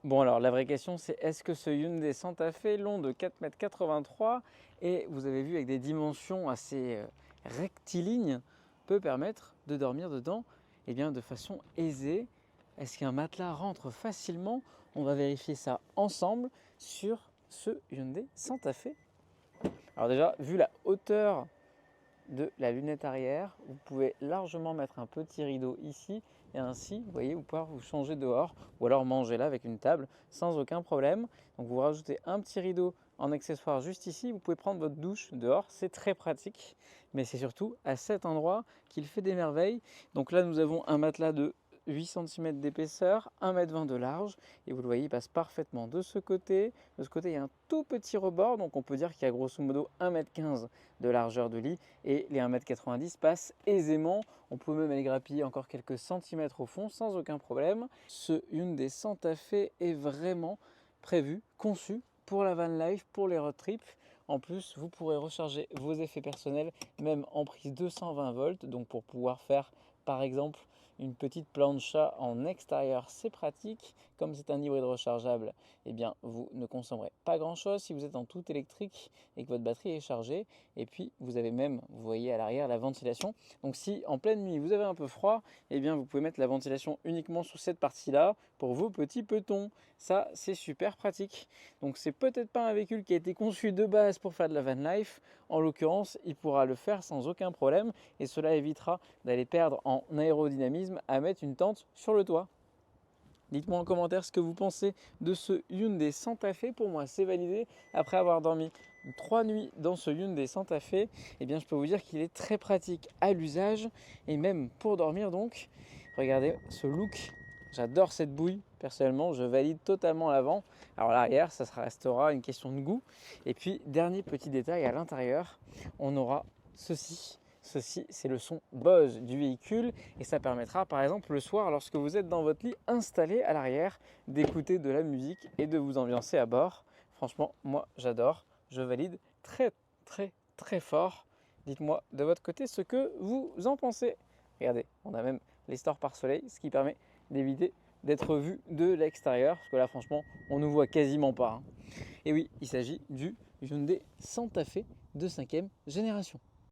Bon alors la vraie question c'est est-ce que ce Hyundai Santa Fe long de 4,83 m et vous avez vu avec des dimensions assez rectilignes peut permettre de dormir dedans de façon aisée. Est-ce qu'un matelas rentre facilement? On va vérifier ça ensemble sur ce Hyundai Santa Fe. Alors déjà, vu la hauteur de la lunette arrière, vous pouvez largement mettre un petit rideau ici et ainsi, vous voyez, vous pouvez vous changer dehors ou alors manger là avec une table sans aucun problème. Donc vous rajoutez un petit rideau en accessoire juste ici, vous pouvez prendre votre douche dehors, c'est très pratique, mais c'est surtout à cet endroit qu'il fait des merveilles. Donc là, nous avons un matelas de 8 cm d'épaisseur, 1,20 m de large, et vous le voyez, il passe parfaitement de ce côté. De ce côté, il y a un tout petit rebord, donc on peut dire qu'il y a grosso modo 1,15 m de largeur de lit, et les 1,90 m passent aisément. On peut même aller grappiller encore quelques centimètres au fond sans aucun problème. Ce Hyundai Santa Fe est vraiment prévu, conçu pour la van life, pour les road trips. En plus, vous pourrez recharger vos effets personnels même en prise 220 volts, donc pour pouvoir faire par exemple une petite plancha en extérieur, c'est pratique. Comme c'est un hybride rechargeable, eh bien, vous ne consommerez pas grand-chose si vous êtes en tout électrique et que votre batterie est chargée. Et puis, vous avez même, vous voyez à l'arrière, la ventilation. Donc, si en pleine nuit, vous avez un peu froid, eh bien, vous pouvez mettre la ventilation uniquement sous cette partie-là pour vos petits petons. Ça, c'est super pratique. Donc, c'est peut-être pas un véhicule qui a été conçu de base pour faire de la van life. En l'occurrence, il pourra le faire sans aucun problème et cela évitera d'aller perdre en aérodynamisme à mettre une tente sur le toit. Dites-moi en commentaire ce que vous pensez de ce Hyundai Santa Fe. Pour moi, c'est validé. Après avoir dormi 3 nuits dans ce Hyundai Santa Fe, eh bien, je peux vous dire qu'il est très pratique à l'usage et même pour dormir donc. Regardez ce look. J'adore cette bouille. Personnellement, je valide totalement l'avant. Alors l'arrière, ça restera une question de goût. Et puis, dernier petit détail à l'intérieur, on aura ceci. Ceci, c'est le son Bose du véhicule et ça permettra par exemple le soir lorsque vous êtes dans votre lit installé à l'arrière d'écouter de la musique et de vous ambiancer à bord. Franchement, moi j'adore, je valide très fort. Dites-moi de votre côté ce que vous en pensez. Regardez, on a même les stores par soleil, ce qui permet d'éviter d'être vu de l'extérieur parce que là franchement on ne voit quasiment pas. Et oui, il s'agit du Hyundai Santa Fe de 5e génération.